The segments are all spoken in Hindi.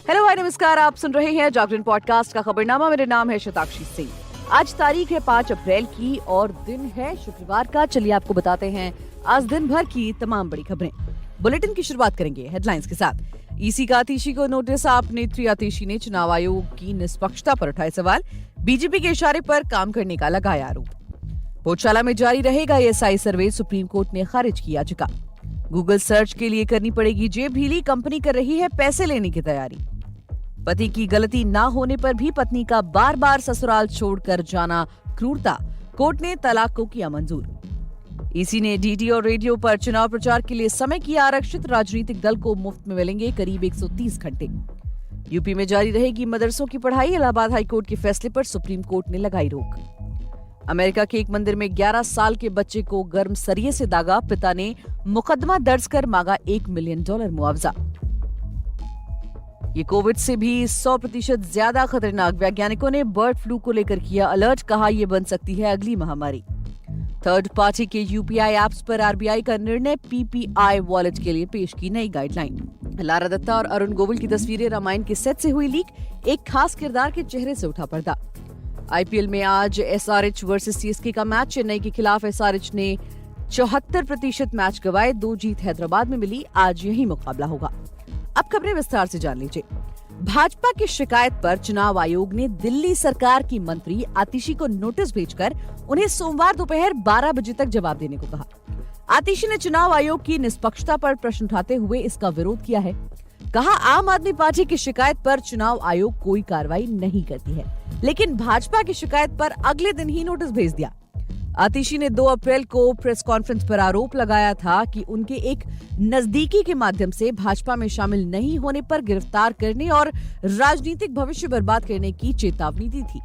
हेलो हाय नमस्कार, आप सुन रहे हैं जागरण पॉडकास्ट का खबरनामा। मेरा नाम है शताक्षी सिंह। आज तारीख है 5 अप्रैल की और दिन है शुक्रवार का। चलिए आपको बताते हैं आज दिन भर की तमाम बड़ी खबरें। बुलेटिन की शुरुआत करेंगे हेडलाइंस के साथ। ईसी का आतिशी को नोटिस। आप नेत्री आतिशी ने चुनाव आयोग की निष्पक्षता पर उठाए सवाल। बीजेपी के इशारे पर काम करने का लगाया आरोप। भोजशाला में जारी रहेगा एएसआई सर्वे। सुप्रीम कोर्ट ने खारिज की याचिका। गूगल सर्च के लिए करनी पड़ेगी जेब ढीली। कंपनी कर रही है पैसे लेने की तैयारी। पति की गलती ना होने पर भी पत्नी का बार बार ससुराल छोड़कर जाना क्रूरता। कोर्ट ने तलाक को किया मंजूर। ईसी ने डीडी और रेडियो पर चुनाव प्रचार के लिए समय किया आरक्षित। राजनीतिक दल को मुफ्त में मिलेंगे करीब 130 घंटे। यूपी में जारी रहेगी मदरसों की पढ़ाई। इलाहाबाद हाईकोर्ट के फैसले पर सुप्रीम कोर्ट ने लगाई रोक। अमेरिका के एक मंदिर में 11 साल के बच्चे को गर्म सरिये से दागा। पिता ने मुकदमा दर्ज कर मांगा $1 मिलियन मुआवजा। ये कोविड से भी 100% ज्यादा खतरनाक। वैज्ञानिकों ने बर्ड फ्लू को लेकर किया अलर्ट। कहा यह बन सकती है अगली महामारी। थर्ड पार्टी के यूपीआई ऐप्स पर आरबीआई का निर्णय। पीपीआई वॉलेट के लिए पेश की नई गाइडलाइन। लारा दत्ता और अरुण गोविल की तस्वीरें रामायण के सेट से हुई लीक। एक खास किरदार के चेहरे से उठा पर्दा। आईपीएल में आज एसआरएच वर्सेस सीएसके का मैच। चेन्नई के खिलाफ एसआरएच ने 74% मैच गंवाए। 2 जीत हैदराबाद में मिली। आज यही मुकाबला होगा। अब खबरें विस्तार से जान लीजिए। भाजपा की शिकायत पर चुनाव आयोग ने दिल्ली सरकार की मंत्री आतिशी को नोटिस भेजकर उन्हें सोमवार दोपहर 12 बजे तक जवाब देने को कहा। आतिशी ने चुनाव आयोग की निष्पक्षता पर प्रश्न उठाते हुए इसका विरोध किया है। कहा आम आदमी पार्टी की शिकायत पर चुनाव आयोग कोई कार्रवाई नहीं करती है, लेकिन भाजपा की शिकायत पर अगले दिन ही नोटिस भेज दिया। आतिशी ने 2 अप्रैल को प्रेस कॉन्फ्रेंस पर आरोप लगाया था कि उनके एक नजदीकी के माध्यम से भाजपा में शामिल नहीं होने पर गिरफ्तार करने और राजनीतिक भविष्य बर्बाद करने की चेतावनी दी थी।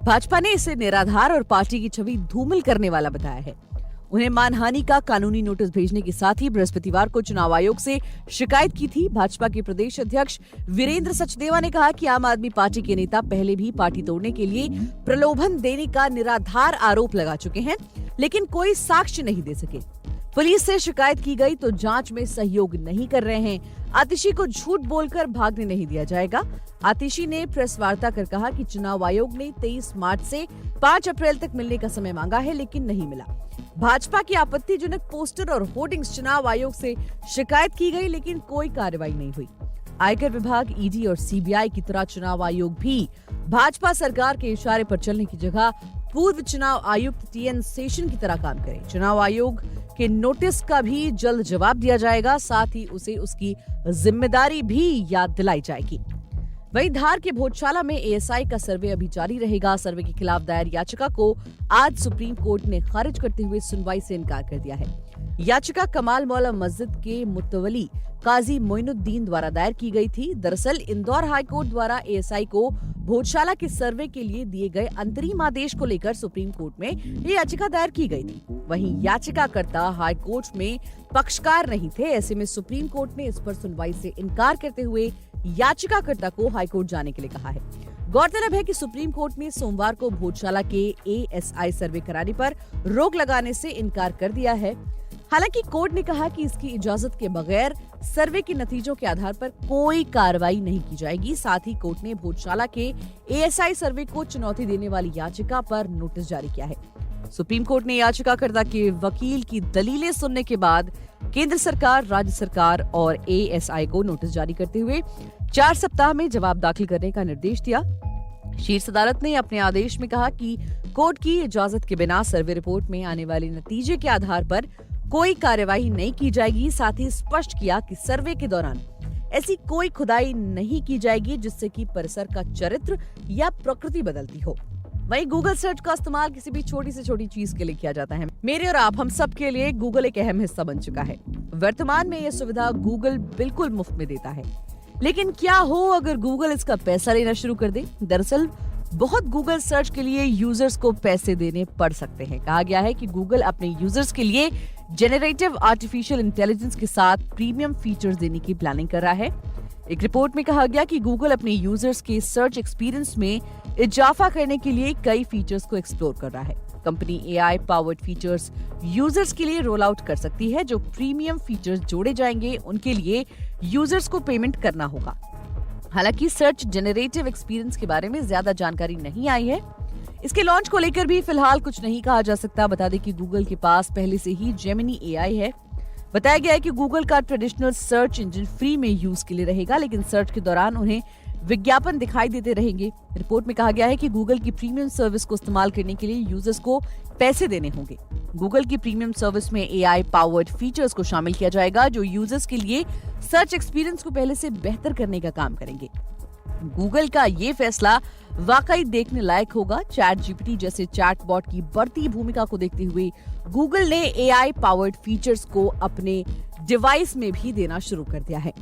भाजपा ने इसे निराधार और पार्टी की छवि धूमिल करने वाला बताया है। उन्हें मानहानि का कानूनी नोटिस भेजने के साथ ही बृहस्पतिवार को चुनाव आयोग से शिकायत की थी। भाजपा के प्रदेश अध्यक्ष वीरेंद्र सचदेवा ने कहा कि आम आदमी पार्टी के नेता पहले भी पार्टी तोड़ने के लिए प्रलोभन देने का निराधार आरोप लगा चुके हैं, लेकिन कोई साक्ष्य नहीं दे सके। पुलिस से शिकायत की गई तो जांच में सहयोग नहीं कर रहे हैं। आतिशी को झूठ बोलकर भागने नहीं दिया जाएगा। आतिशी ने प्रेस वार्ता कर कहा कि चुनाव आयोग ने 23 मार्च से 5 अप्रैल तक मिलने का समय मांगा है, लेकिन नहीं मिला। भाजपा की आपत्तिजनक पोस्टर और होर्डिंग्स चुनाव आयोग से शिकायत की गई, लेकिन कोई कार्रवाई नहीं हुई। आयकर विभाग, ईडी और सीबीआई की तरह चुनाव आयोग भी भाजपा सरकार के इशारे पर चलने की जगह पूर्व चुनाव आयुक्त टीएन शेषन की तरह काम करे। चुनाव आयोग के नोटिस का भी जल्द जवाब दिया जाएगा, साथ ही उसे उसकी जिम्मेदारी भी याद दिलाई जाएगी। वहीं धार के भोजशाला में एएसआई का सर्वे अभी जारी रहेगा। सर्वे के खिलाफ दायर याचिका को आज सुप्रीम कोर्ट ने खारिज करते हुए सुनवाई से इनकार कर दिया है। याचिका कमाल मौला मस्जिद के मुतवली काजी मोइनुद्दीन द्वारा दायर की गई थी। दरअसल इंदौर हाईकोर्ट द्वारा एएसआई को भोजशाला के सर्वे के लिए दिए गए अंतरिम आदेश को लेकर सुप्रीम कोर्ट में ये याचिका दायर की गई थी। वहीं याचिकाकर्ता हाईकोर्ट में पक्षकार नहीं थे। ऐसे में सुप्रीम कोर्ट ने इस पर सुनवाई से इनकार करते हुए याचिकाकर्ता को हाईकोर्ट जाने के लिए कहा है। गौरतलब है कि सुप्रीम कोर्ट ने सोमवार को भोजशाला के एएसआई सर्वे कराने पर रोक लगाने से इनकार कर दिया है। हालांकि कोर्ट ने कहा कि इसकी इजाजत के बगैर सर्वे के नतीजों के आधार पर कोई कार्रवाई नहीं की जाएगी। साथ ही कोर्ट ने भोजशाला के एएसआई सर्वे को चुनौती देने वाली याचिका पर नोटिस जारी किया है। सुप्रीम कोर्ट ने याचिकाकर्ता के वकील की दलीलें सुनने के बाद केंद्र सरकार, राज्य सरकार और एएसआई को नोटिस जारी करते हुए 4 सप्ताह में जवाब दाखिल करने का निर्देश दिया। शीर्ष अदालत ने अपने आदेश में कहा कि कोर्ट की इजाजत के बिना सर्वे रिपोर्ट में आने वाले नतीजे के आधार पर कोई कार्यवाही नहीं की जाएगी। साथ ही स्पष्ट किया कि सर्वे के दौरान ऐसी कोई खुदाई नहीं की जाएगी जिससे कि परिसर का चरित्र या प्रकृति बदलती हो। वहीं गूगल सर्च का इस्तेमाल किसी भी छोटी से छोटी चीज के लिए किया जाता है। मेरे और आप हम सब के लिए गूगल एक अहम हिस्सा बन चुका है। वर्तमान में यह सुविधा गूगल बिल्कुल मुफ्त में देता है, लेकिन क्या हो अगर गूगल इसका पैसा लेना शुरू कर दे। दरअसल बहुत गूगल सर्च के लिए यूजर्स को पैसे देने पड़ सकते हैं। कहा गया है कि गूगल अपने यूजर्स के लिए जेनरेटिव आर्टिफिशियल इंटेलिजेंस के साथ प्रीमियम फीचर्स देने की प्लानिंग कर रहा है। एक रिपोर्ट में कहा गया कि गूगल अपने यूजर्स के सर्च एक्सपीरियंस में इजाफा करने के लिए कई फीचर्स को एक्सप्लोर कर रहा है। Company AI powered features users के लिए रोल आउट कर सकती है। जो प्रीमियम फीचर्स जोड़े जाएंगे उनके लिए यूजर्स को पेमेंट करना होगा। हालांकि सर्च जनरेटिव एक्सपीरियंस के बारे में ज्यादा जानकारी नहीं आई है। इसके लॉन्च को लेकर भी फिलहाल कुछ नहीं कहा जा सकता। बता दें कि गूगल के पास पहले से ही जेमिनी एआई है। बताया गया है कि गूगल का ट्रेडिशनल सर्च इंजन फ्री में यूज के लिए रहेगा, लेकिन सर्च के दौरान उन्हें विज्ञापन दिखाई देते रहेंगे। रिपोर्ट में कहा गया है कि गूगल की प्रीमियम सर्विस को इस्तेमाल करने के लिए यूजर्स को पैसे देने होंगे। गूगल की प्रीमियम सर्विस में एआई पावर्ड फीचर्स को शामिल किया जाएगा, जो यूजर्स के लिए सर्च एक्सपीरियंस को पहले से बेहतर करने का काम करेंगे। गूगल का ये फैसला वाकई देखने लायक होगा। चैट जीपीटी जैसे चैटबॉट की बढ़ती भूमिका को देखते हुए गूगल ने एआई पावर्ड फीचर्स को अपने डिवाइस में भी देना शुरू कर दिया है।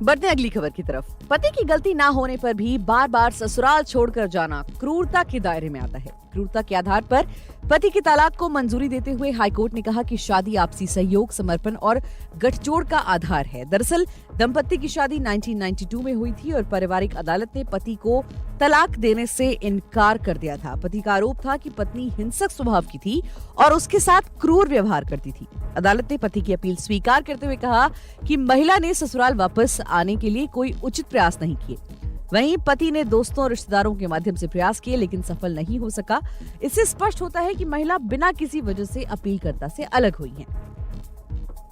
बढ़ते अगली खबर की तरफ। पति की गलती ना होने पर भी बार बार ससुराल छोड़कर जाना क्रूरता के दायरे में आता है। क्रूरता के आधार पर पति की तलाक को मंजूरी देते हुए हाईकोर्ट ने कहा कि शादी आपसी सहयोग, समर्पण और गठजोड़ का आधार है। दरअसल दंपत्ति की शादी 1992 में हुई थी और पारिवारिक अदालत ने पति को तलाक देने से इनकार कर दिया था। पति का आरोप था कि पत्नी हिंसक स्वभाव की थी और उसके साथ क्रूर व्यवहार करती थी। अदालत ने पति की अपील स्वीकार करते हुए कहा कि महिला ने ससुराल वापस आने के लिए कोई उचित प्रयास नहीं किए। वहीं पति ने दोस्तों और रिश्तेदारों के माध्यम से प्रयास किए, लेकिन सफल नहीं हो सका। इससे स्पष्ट होता है कि महिला बिना किसी वजह से अपीलकर्ता से अलग हुई है।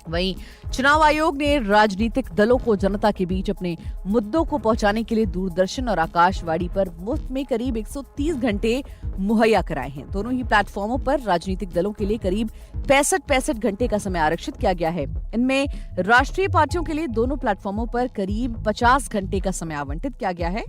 वहीं चुनाव आयोग ने राजनीतिक दलों को जनता के बीच अपने मुद्दों को पहुंचाने के लिए दूरदर्शन और आकाशवाणी पर मुफ्त में करीब 130 घंटे मुहैया कराए हैं। दोनों ही प्लेटफॉर्मों पर राजनीतिक दलों के लिए करीब 65 घंटे का समय आरक्षित किया गया है। इनमें राष्ट्रीय पार्टियों के लिए दोनों प्लेटफॉर्मों पर करीब 50 घंटे का समय आवंटित किया गया है।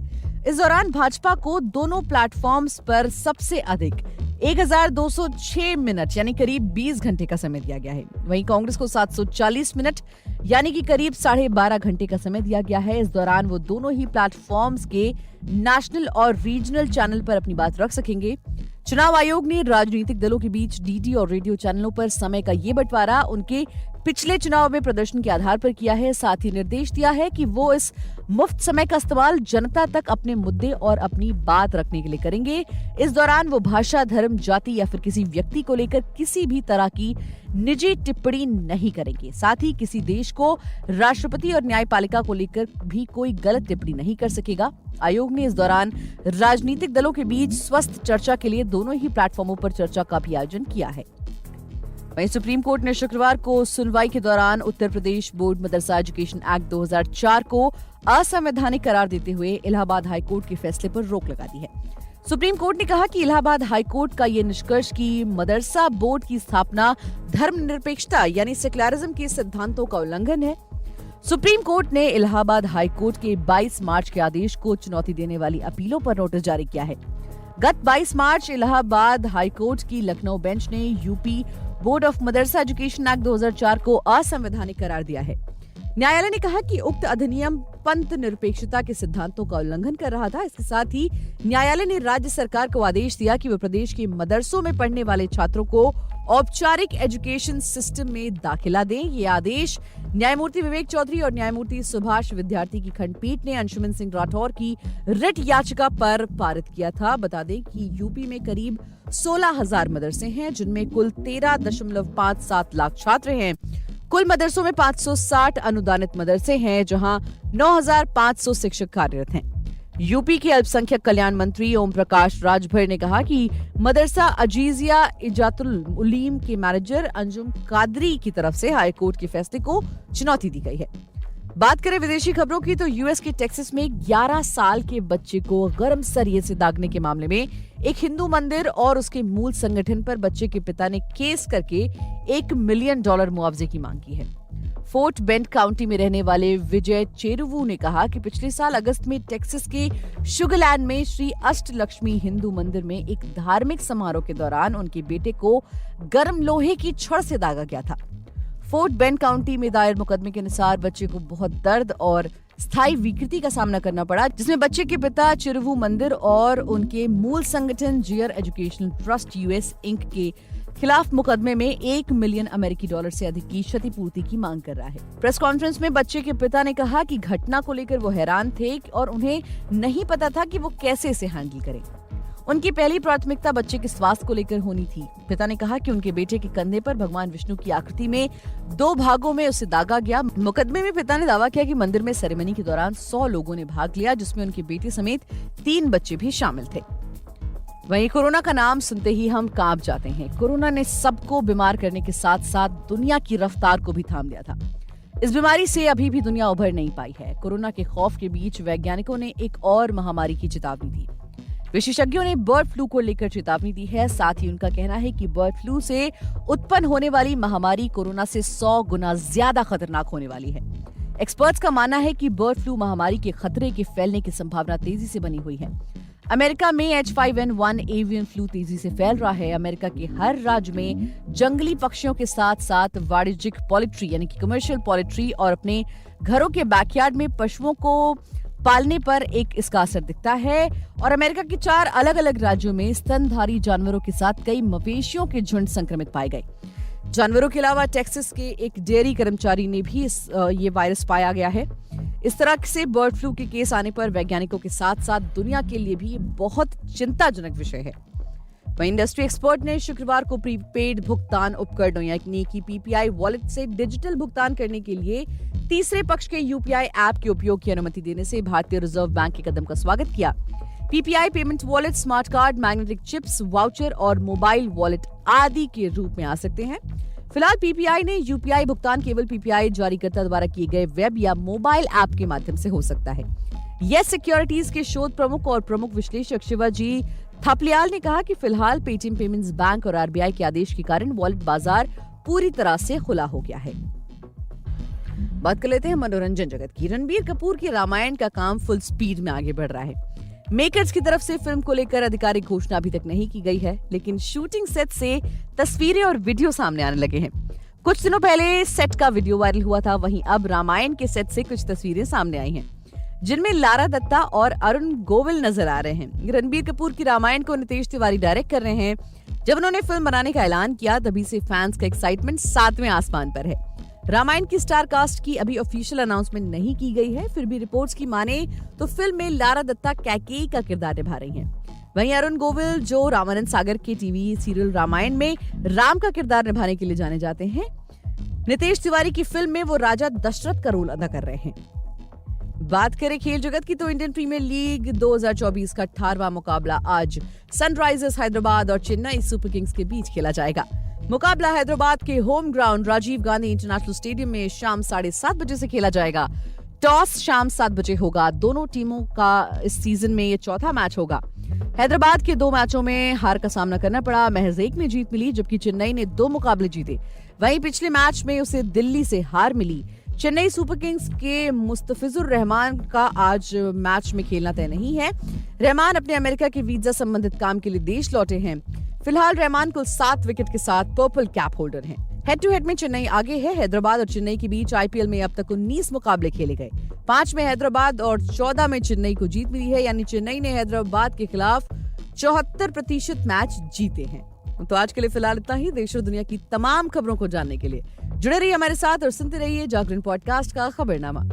इस दौरान भाजपा को दोनों प्लेटफॉर्म्स पर सबसे अधिक 1206 मिनट यानी करीब 20 घंटे का समय दिया गया है। वहीं कांग्रेस को 740 मिनट यानी कि करीब 12.5 घंटे का समय दिया गया है। इस दौरान वो दोनों ही प्लेटफॉर्म्स के नेशनल और रीजनल चैनल पर अपनी बात रख सकेंगे। चुनाव आयोग ने राजनीतिक दलों के बीच डीडी और रेडियो चैनलों पर समय का ये बंटवारा उनके पिछले चुनाव में प्रदर्शन के आधार पर किया है। साथ ही निर्देश दिया है कि वो इस मुफ्त समय का इस्तेमाल जनता तक अपने मुद्दे और अपनी बात रखने के लिए करेंगे। इस दौरान वो भाषा, धर्म, जाति या फिर किसी व्यक्ति को लेकर किसी भी तरह की निजी टिप्पणी नहीं करेंगे। साथ ही किसी देश को, राष्ट्रपति और न्यायपालिका को लेकर भी कोई गलत टिप्पणी नहीं कर सकेगा। आयोग ने इस दौरान राजनीतिक दलों के बीच स्वस्थ चर्चा के लिए दोनों ही प्लेटफॉर्मों पर चर्चा का भी आयोजन किया है। वहीं सुप्रीम कोर्ट ने शुक्रवार को सुनवाई के दौरान उत्तर प्रदेश बोर्ड मदरसा एजुकेशन एक्ट 2004 को असंवैधानिक करार देते हुए इलाहाबाद हाईकोर्ट के फैसले पर रोक लगा दी है। सुप्रीम कोर्ट ने कहा कि इलाहाबाद हाईकोर्ट का ये निष्कर्ष कि मदरसा बोर्ड की स्थापना धर्मनिरपेक्षता यानी सेक्युलरिज्म के सिद्धांतों का उल्लंघन है। सुप्रीम कोर्ट ने इलाहाबाद हाईकोर्ट के 22 मार्च के आदेश को चुनौती देने वाली अपीलों पर नोटिस जारी किया है। गत 22 मार्च इलाहाबाद हाईकोर्ट की लखनऊ बेंच ने UP board of Madrasa education act 2004 को असंवैधानिक करार दिया है। न्यायालय ने कहा कि उक्त अधिनियम पंथ निरपेक्षता के सिद्धांतों का उल्लंघन कर रहा था। इसके साथ ही न्यायालय ने राज्य सरकार को आदेश दिया कि वह प्रदेश के मदरसों में पढ़ने वाले छात्रों को औपचारिक एजुकेशन सिस्टम में दाखिला दें। ये आदेश न्यायमूर्ति विवेक चौधरी और न्यायमूर्ति सुभाष विद्यार्थी की खंडपीठ ने अंशुमन सिंह राठौर की रिट याचिका पर पारित किया था। बता दें कि यूपी में करीब 16,000 मदरसे हैं, जिनमें कुल 13.57 लाख छात्र हैं। कुल मदरसों में 560 अनुदानित मदरसे हैं, जहां 9,500 शिक्षक कार्यरत हैं। यूपी के अल्पसंख्यक कल्याण मंत्री ओम प्रकाश राजभर ने कहा कि मदरसा अजीजिया इजातुल उलीम के मैनेजर अंजुम कादरी की तरफ से हाईकोर्ट के फैसले को चुनौती दी गई है। बात करें विदेशी खबरों की तो यूएस के टेक्सास में 11 साल के बच्चे को गर्म सरिये से दागने के मामले में एक हिंदू मंदिर और उसके मूल संगठन पर बच्चे के पिता ने केस करके $1 मिलियन मुआवजे की मांग की है। फोर्ट बेंड काउंटी में रहने वाले विजय चेरुवू ने कहा कि पिछले साल अगस्त में टेक्सास के शुगरलैंड में श्री अष्टलक्ष्मी हिंदू मंदिर में एक धार्मिक समारोह के दौरान उनके बेटे को गर्म लोहे की छड़ से दागा गया था। फोर्ट बेंड काउंटी में दायर मुकदमे के अनुसार बच्चे को बहुत दर्द और स्थायी विकृति का सामना करना पड़ा, जिसमें बच्चे के पिता चिरुवू मंदिर और उनके मूल संगठन जियर एजुकेशनल ट्रस्ट यूएस इंक के खिलाफ मुकदमे में $1 मिलियन से अधिक की क्षतिपूर्ति की मांग कर रहा है। प्रेस कॉन्फ्रेंस में बच्चे के पिता ने कहा कि घटना को लेकर वो हैरान थे और उन्हें नहीं पता था कि वो कैसे इसे हैंडल करें। उनकी पहली प्राथमिकता बच्चे के स्वास्थ्य को लेकर होनी थी। पिता ने कहा कि उनके बेटे के कंधे पर भगवान विष्णु की आकृति में 2 भागों में उसे दागा गया। मुकदमे में पिता ने दावा किया कि मंदिर में सेरेमनी के दौरान 100 लोगों ने भाग लिया, जिसमें उनके बेटे समेत 3 बच्चे भी शामिल थे। वहीं कोरोना का नाम सुनते ही हम कांप जाते हैं। कोरोना ने सबको बीमार करने के साथ साथ दुनिया की रफ्तार को भी थाम दिया था। इस बीमारी से अभी भी दुनिया उभर नहीं पाई है। कोरोना के खौफ के बीच वैज्ञानिकों ने एक और महामारी की चेतावनी दी। विशेषज्ञों ने बर्ड फ्लू को लेकर चेतावनी दी है। साथ ही उनका कहना है कि बर्ड फ्लू से उत्पन्न होने वाली महामारी कोरोना से 100 गुना ज्यादा खतरनाक होने वाली है। एक्सपर्ट्स का मानना है कि बर्ड फ्लू महामारी के खतरे के फैलने की संभावना तेजी से बनी हुई है। अमेरिका में H5N1 एवियन फ्लू तेजी से फैल रहा है। अमेरिका के हर राज्य में जंगली पक्षियों के साथ साथ वाणिज्यिक पोल्ट्री यानी कि कमर्शियल पोल्ट्री और अपने घरों के बैकयार्ड में पशुओं को पालने पर इसका असर दिखता है। और अमेरिका के 4 अलग अलग राज्यों में स्तनधारी जानवरों के साथ कई मवेशियों के झुंड संक्रमित पाए गए। जानवरों के अलावा टेक्सास के एक डेयरी कर्मचारी ने भी ये वायरस पाया गया है। इस तरह से बर्ड फ्लू के केस आने पर वैज्ञानिकों के साथ साथ दुनिया के लिए भी बहुत चिंताजनक विषय है। वहीं इंडस्ट्री एक्सपर्ट ने शुक्रवार को प्रीपेड भुगतान उपकरणों यानी कि PPI वॉलेट से डिजिटल भुगतान करने के लिए तीसरे पक्ष के UPI ऐप के उपयोग की अनुमति देने से भारतीय रिजर्व बैंक के कदम का स्वागत किया। PPI payment wallet smart card, magnetic chips, voucher और मोबाइल वॉलेट आदि के रूप में आ सकते हैं। फिलहाल PPI ने UPI भुगतान केवल PPI जारीकर्ता द्वारा किए गए वेब या मोबाइल ऐप के माध्यम से हो सकता है। येस सिक्योरिटीज के शोध प्रमुख और प्रमुख विश्लेषक शिवाजी थापलियाल ने कहा कि फिलहाल पेटीएम पेमेंट्स बैंक और RBI के आदेश के कारण वॉलेट बाजार पूरी तरह से खुला हो गया है। बात कर लेते हैं मनोरंजन जगत की। रणबीर कपूर की रामायण का काम फुल स्पीड में आगे बढ़ रहा है। मेकर्स की तरफ से फिल्म को लेकर आधिकारिक घोषणा अभी तक नहीं की गई है, लेकिन शूटिंग सेट से तस्वीरें और वीडियो सामने आने लगे हैं। कुछ दिनों पहले सेट का वीडियो वायरल हुआ था, वहीं अब रामायण के सेट से कुछ तस्वीरें सामने आई हैं, जिनमें लारा दत्ता और अरुण गोविल नजर आ रहे हैं। रणबीर कपूर की रामायण को नितेश तिवारी डायरेक्ट कर रहे हैं। जब उन्होंने फिल्म बनाने का ऐलान किया तभी से फैंस का एक्साइटमेंट 7वें आसमान पर है। रामायण की स्टार कास्ट की अभी ऑफिशियल अनाउंसमेंट नहीं की गई है, फिर भी रिपोर्ट्स की माने तो फिल्म में लारा दत्ता कैकेयी का किरदार निभा रही हैं। वहीं अरुण गोविल, जो रामानंद सागर के टीवी सीरियल रामायण में राम का किरदार निभाने के लिए जाने जाते हैं, नितेश तिवारी की फिल्म में वो राजा दशरथ का रोल अदा कर रहे हैं। बात करें खेल जगत की तो इंडियन प्रीमियर लीग 2024 का 18वां मुकाबला आज सनराइजर्स हैदराबाद और चेन्नई सुपर किंग्स के बीच खेला जाएगा। मुकाबला हैदराबाद के home ground Rajiv Gandhi international stadium में शाम 7:30 बजे से खेला जाएगा। टॉस शाम 7 बजे होगा। दोनों टीमों का इस सीजन में ये चौथा मैच होगा। हैदराबाद के 2 मैचों में हार का सामना करना पड़ा, महज 1 में जीत मिली, जबकि चेन्नई ने 2 मुकाबले जीते। वहीं पिछले मैच में उसे दिल्ली से हार मिली। चेन्नई सुपर किंग्स के मुस्तफिजुर रहमान का आज मैच में खेलना तय नहीं है। रहमान अपने अमेरिका के वीजा संबंधित काम के लिए देश लौटे हैं। फिलहाल रहमान कुल 7 विकेट के साथ पर्पल कैप होल्डर हैं। हेड टू हेड में चेन्नई आगे है। हैदराबाद और चेन्नई के बीच IPL में अब तक 19 मुकाबले खेले गए। 5 में हैदराबाद और 14 में चेन्नई को जीत मिली है, यानी चेन्नई ने हैदराबाद के खिलाफ 74% मैच जीते हैं। तो आज के लिए फिलहाल इतना ही। देश और दुनिया की तमाम खबरों को जानने के लिए जुड़े रहिए हमारे साथ और सुनते रहिए जागरण पॉडकास्ट का खबरनामा।